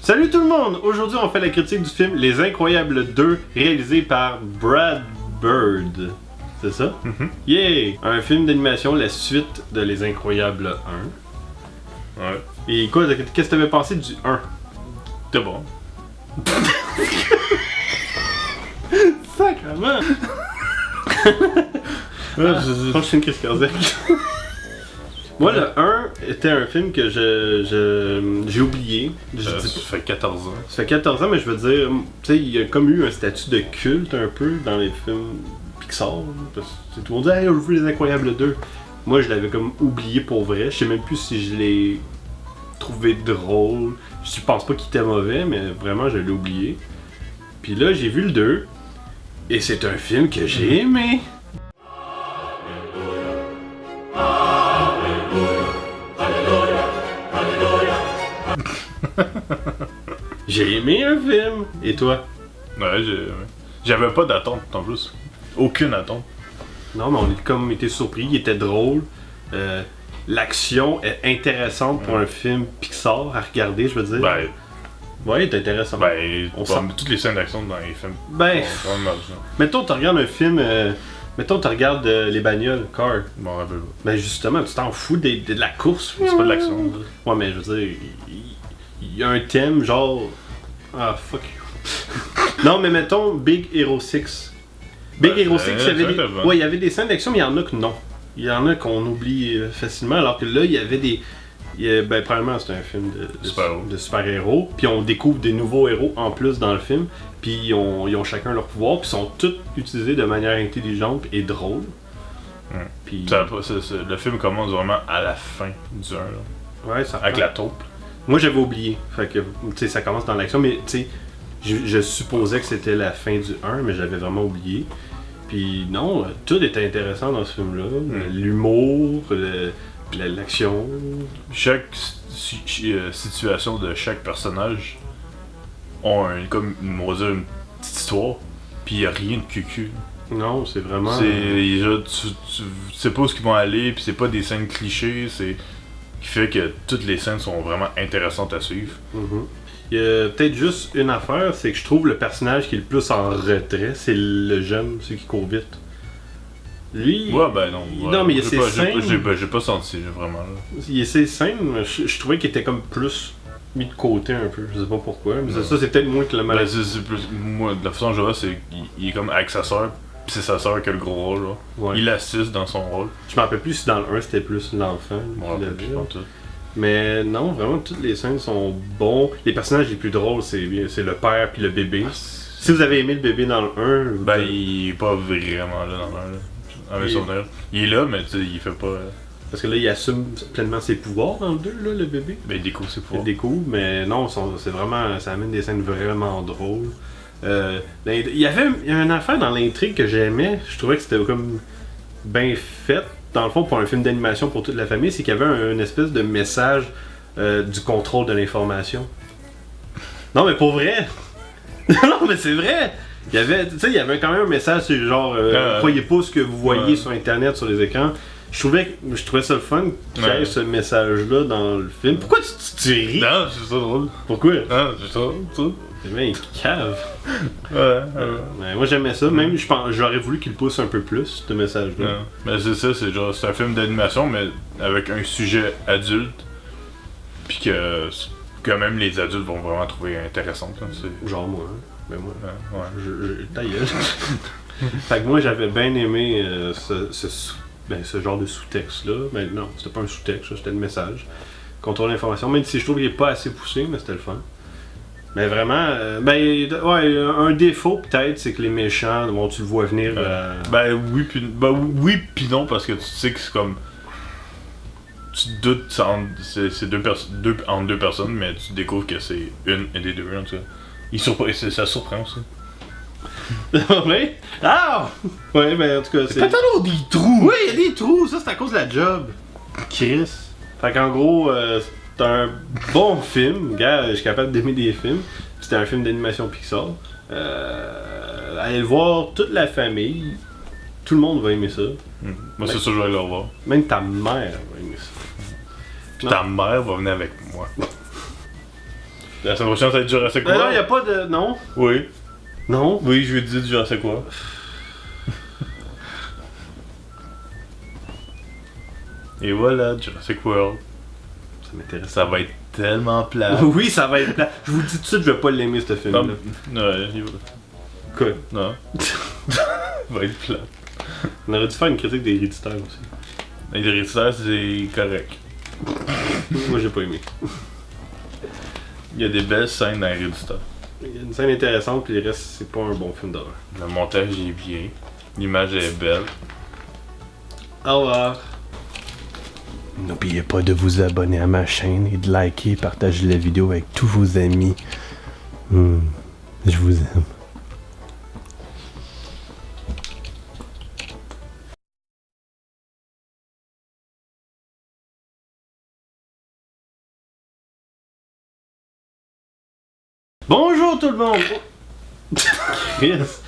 Salut tout le monde! Aujourd'hui, on fait la critique du film Les Incroyables 2, réalisé par Brad Bird. C'est ça? Yeah! Un film d'animation, la suite de Les Incroyables 1. Ouais. Et quoi, qu'est-ce que t'avais pensé du 1? C'était bon. Sacrement! Je pense que c'est une crise cardiaque. Moi, le 1 était un film que j'ai oublié. Ça fait 14 ans. Ça fait 14 ans, mais je veux dire, tu sais, il y a comme eu un statut de culte un peu dans les films Pixar. Parce que tout le monde dit, hey, on a vu Les Incroyables 2. Moi, je l'avais comme oublié pour vrai. Je sais même plus si je l'ai trouvé drôle. Je pense pas qu'il était mauvais, mais vraiment, je l'ai oublié. Puis là, j'ai vu le 2. Et c'est un film que j'ai aimé. J'ai aimé un film. Et toi? Ouais, j'avais pas d'attente en plus. Aucune attente. Non, mais on a comme été surpris. Il était drôle. L'action est intéressante pour un film Pixar à regarder, je veux dire. Ben, ouais, il est intéressant. toutes les scènes d'action dans les films. Ben, sont vraiment mal, ça. mettons, tu regardes un film. Mettons, tu regardes les bagnoles, Car. Je m'en rappelle pas. Ben, justement, tu t'en fous de la course. C'est pas de l'action. Ouais, mais je veux dire, il y a un thème genre. Ah, fuck you. Non, mais mettons Big Hero 6. Big Ben, Hero 6, il y avait des... bon. Ouais, il y avait des scènes d'action, mais il y en a que non. Il y en a qu'on oublie facilement, alors que là, il y avait des. Ben, probablement, c'est un film de super-héros. Puis on découvre des nouveaux héros en plus dans le film. Puis ils ont chacun leur pouvoir. Puis ils sont tous utilisés de manière intelligente et drôle. Puis... le film commence vraiment à la fin du 1. Là. Ouais, ça avec la taupe. Moi, j'avais oublié. Fait que, tu sais, ça commence dans l'action. Mais, tu sais, je supposais que c'était la fin du 1, mais j'avais vraiment oublié. Puis non, tout était intéressant dans ce film-là. L'humour, l'action. Chaque situation de chaque personnage ont comme on va dire, une petite histoire, puis il n'y a rien de cucu. Non, c'est vraiment... Tu sais pas où ils vont aller, puis c'est pas des scènes clichés, c'est qui fait que toutes les scènes sont vraiment intéressantes à suivre. Il y a peut-être juste une affaire, c'est que je trouve le personnage qui est le plus en retrait, c'est le jeune, celui qui court vite. Lui... Ouais, ben non. Non, mais il y a ses scènes... J'ai pas senti, vraiment. Là. Il y a ses scènes, je trouvais qu'il était comme plus mis de côté un peu, je sais pas pourquoi. Mais ça, c'est peut-être moins que le mal. Ben, c'est plus... Moi, de la façon dont je vois, c'est qu'il est comme avec sa soeur, pis c'est sa soeur qui a le gros rôle, là. Ouais. Il assiste dans son rôle. Je me rappelle plus si dans le 1 c'était plus l'enfant. Tout. Mais non, vraiment, toutes les scènes sont bons. Les personnages les plus drôles, c'est le père puis le bébé. Si vous avez aimé le bébé dans le 1... Ben, il est pas vraiment là dans le 1, là. Avec son air. Il est là, mais tu sais, il fait pas... Parce que là, il assume pleinement ses pouvoirs dans le 2, là, le bébé. Ben, il découvre ses pouvoirs. Il découvre, mais non, c'est vraiment... Ça amène des scènes vraiment drôles. Il y avait une affaire dans l'intrigue que j'aimais. Je trouvais que c'était comme bien fait. Dans le fond, pour un film d'animation pour toute la famille, c'est qu'il y avait une espèce de message du contrôle de l'information. Non, mais pour vrai! Non, mais c'est vrai! Il y avait quand même un message, c'est genre, croyez pas ce que vous voyez sur Internet, sur les écrans. Je trouvais ça le fun qu'il y ait ce message-là dans le film. Pourquoi tu ris? Non, c'est ça drôle. Pourquoi? Non, c'est ça. C'est bien cave. Ouais. Moi j'aimais ça, même j'aurais voulu qu'il pousse un peu plus, ce message-là. Ouais. Mais c'est ça, c'est un film d'animation, mais avec un sujet adulte. Puis que même les adultes vont vraiment trouver intéressant. Genre moi, hein. Ben moi, ta gueule. Fait que moi j'avais bien aimé ce genre de sous-texte-là. Ben non, c'était pas un sous-texte, c'était le message. Contrôle l'information, même si je trouve qu'il est pas assez poussé, mais c'était le fun. Mais vraiment, un défaut peut-être, c'est que les méchants, bon, tu le vois venir. Oui, puis non, parce que tu sais que c'est comme. Tu te doutes, c'est entre deux personnes, mais tu découvres que c'est une des deux, en tout cas. Ça surprend aussi. Oui? Ah! Ouais, ben en tout cas, c'est. Peut-être alors des trous! Oui, il y a des trous, ça c'est à cause de la job. Chris. Fait qu'en gros, c'est un bon film. Gars, je suis capable d'aimer des films. C'était un film d'animation Pixar. Allez le voir, toute la famille. Tout le monde va aimer ça. Moi, c'est sûr que je vais aller le revoir. Même ta mère va aimer ça. Puis ta mère va venir avec moi. La semaine prochaine, ça va être Jurassic Non, World. y a pas de. Non. Oui. Non. Oui, je lui ai dit du Jurassic World. Et voilà, Jurassic World. Ça m'intéresse. Ça va être tellement plat. Oui, ça va être plat. Je vous le dis tout de suite, je vais pas l'aimer, ce film-là. Ouais, il va. Quoi? Non. Il va être plat. On aurait dû faire une critique des Héréditaires aussi. Les Héréditaires, c'est correct. Moi, j'ai pas aimé. Il y a des belles scènes dans Héréditaires. Il y a une scène intéressante, puis le reste, c'est pas un bon film d'horreur. Le montage est bien. L'image est belle. Au revoir. N'oubliez pas de vous abonner à ma chaîne et de liker, partager la vidéo avec tous vos amis. Je vous aime. Bonjour tout le monde! Chris!